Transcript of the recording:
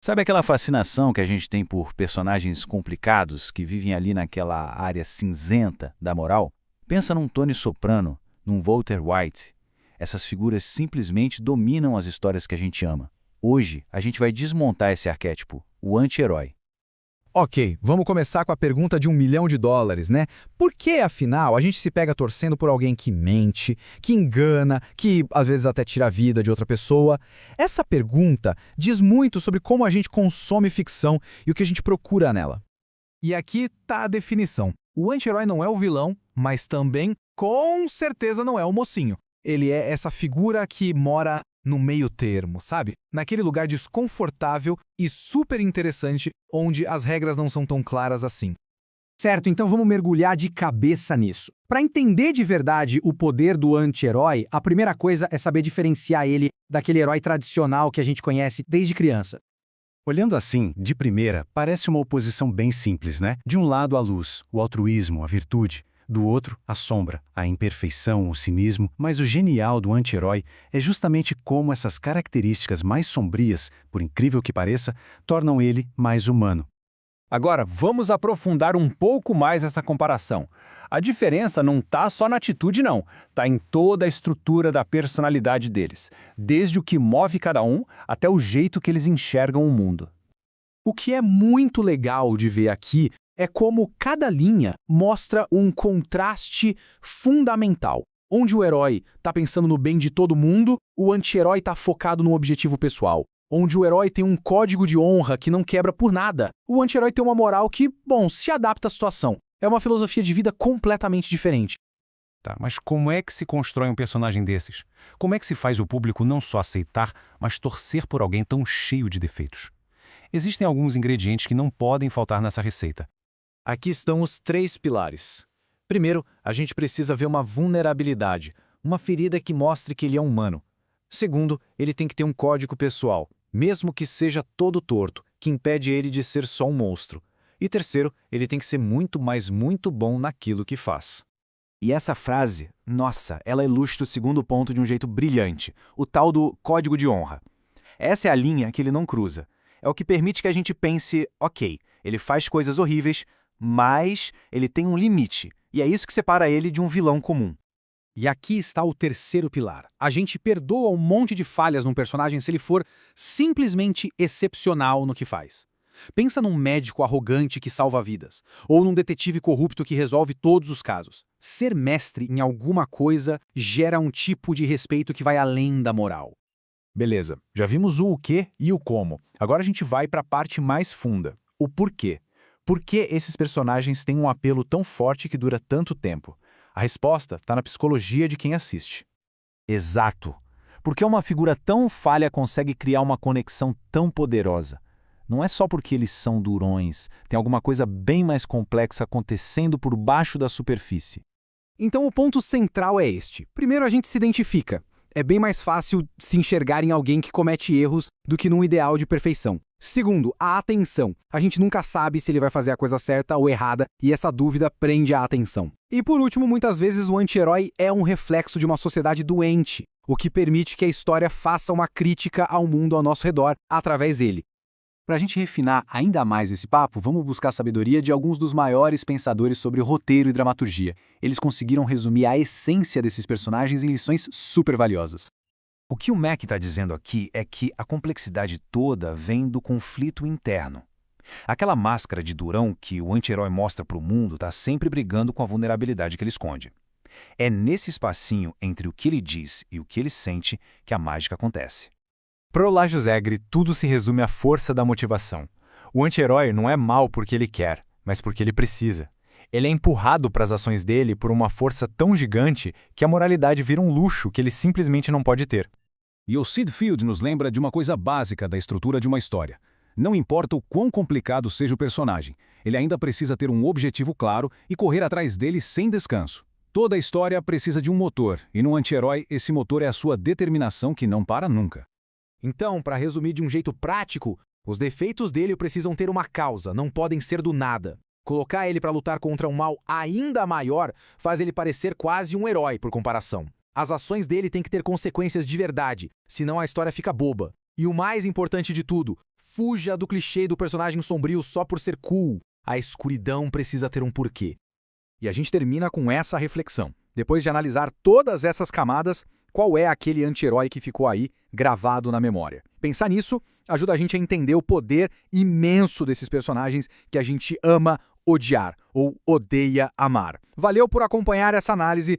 Sabe aquela fascinação que a gente tem por personagens complicados que vivem ali naquela área cinzenta da moral? Pensa num Tony Soprano, num Walter White. Essas figuras simplesmente dominam as histórias que a gente ama. Hoje, a gente vai desmontar esse arquétipo, o anti-herói. Ok, vamos começar com a pergunta de US$ 1 milhão, né? Por que, afinal, a gente se pega torcendo por alguém que mente, que engana, que às vezes até tira a vida de outra pessoa? Essa pergunta diz muito sobre como a gente consome ficção e o que a gente procura nela. E aqui tá a definição. O anti-herói não é o vilão, mas também, com certeza, não é o mocinho. Ele é essa figura que mora no meio termo, sabe? Naquele lugar desconfortável e super interessante onde as regras não são tão claras assim. Certo, então vamos mergulhar de cabeça nisso. Para entender de verdade o poder do anti-herói, a primeira coisa é saber diferenciar ele daquele herói tradicional que a gente conhece desde criança. Olhando assim, de primeira, parece uma oposição bem simples, né? De um lado a luz, o altruísmo, a virtude. Do outro, a sombra, a imperfeição, o cinismo, mas o genial do anti-herói é justamente como essas características mais sombrias, por incrível que pareça, tornam ele mais humano. Agora, vamos aprofundar um pouco mais essa comparação. A diferença não está só na atitude, não. Está em toda a estrutura da personalidade deles, desde o que move cada um até o jeito que eles enxergam o mundo. O que é muito legal de ver aqui é como cada linha mostra um contraste fundamental. Onde o herói está pensando no bem de todo mundo, o anti-herói está focado no objetivo pessoal. Onde o herói tem um código de honra que não quebra por nada, o anti-herói tem uma moral que, bom, se adapta à situação. É uma filosofia de vida completamente diferente. Tá, mas como é que se constrói um personagem desses? Como é que se faz o público não só aceitar, mas torcer por alguém tão cheio de defeitos? Existem alguns ingredientes que não podem faltar nessa receita. Aqui estão os 3 pilares. Primeiro, a gente precisa ver uma vulnerabilidade, uma ferida que mostre que ele é humano. Segundo, ele tem que ter um código pessoal, mesmo que seja todo torto, que impede ele de ser só um monstro. E terceiro, ele tem que ser muito, mas muito bom naquilo que faz. E essa frase, nossa, ela ilustra o segundo ponto de um jeito brilhante, o tal do código de honra. Essa é a linha que ele não cruza. É o que permite que a gente pense, ok, ele faz coisas horríveis, mas ele tem um limite, e é isso que separa ele de um vilão comum. E aqui está o terceiro pilar. A gente perdoa um monte de falhas num personagem se ele for simplesmente excepcional no que faz. Pensa num médico arrogante que salva vidas, ou num detetive corrupto que resolve todos os casos. Ser mestre em alguma coisa gera um tipo de respeito que vai além da moral. Beleza, já vimos o quê e o como. Agora a gente vai para a parte mais funda, o porquê. Por que esses personagens têm um apelo tão forte que dura tanto tempo? A resposta está na psicologia de quem assiste. Exato. Porque uma figura tão falha consegue criar uma conexão tão poderosa? Não é só porque eles são durões, tem alguma coisa bem mais complexa acontecendo por baixo da superfície. Então o ponto central é este. Primeiro a gente se identifica. É bem mais fácil se enxergar em alguém que comete erros do que num ideal de perfeição. Segundo, a atenção. A gente nunca sabe se ele vai fazer a coisa certa ou errada, e essa dúvida prende a atenção. E por último, muitas vezes o anti-herói é um reflexo de uma sociedade doente, o que permite que a história faça uma crítica ao mundo ao nosso redor através dele. Para a gente refinar ainda mais esse papo, vamos buscar a sabedoria de alguns dos maiores pensadores sobre roteiro e dramaturgia. Eles conseguiram resumir a essência desses personagens em lições super valiosas. O que o Mac está dizendo aqui é que a complexidade toda vem do conflito interno. Aquela máscara de durão que o anti-herói mostra para o mundo está sempre brigando com a vulnerabilidade que ele esconde. É nesse espacinho entre o que ele diz e o que ele sente que a mágica acontece. Pro Lajo Zegre, tudo se resume à força da motivação. O anti-herói não é mal porque ele quer, mas porque ele precisa. Ele é empurrado para as ações dele por uma força tão gigante que a moralidade vira um luxo que ele simplesmente não pode ter. E o Sid Field nos lembra de uma coisa básica da estrutura de uma história. Não importa o quão complicado seja o personagem, ele ainda precisa ter um objetivo claro e correr atrás dele sem descanso. Toda história precisa de um motor, e no anti-herói esse motor é a sua determinação que não para nunca. Então, para resumir de um jeito prático, os defeitos dele precisam ter uma causa, não podem ser do nada. Colocar ele para lutar contra um mal ainda maior faz ele parecer quase um herói por comparação. As ações dele têm que ter consequências de verdade, senão a história fica boba. E o mais importante de tudo, fuja do clichê do personagem sombrio só por ser cool. A escuridão precisa ter um porquê. E a gente termina com essa reflexão. Depois de analisar todas essas camadas, qual é aquele anti-herói que ficou aí gravado na memória? Pensar nisso ajuda a gente a entender o poder imenso desses personagens que a gente ama odiar ou odeia amar. Valeu por acompanhar essa análise.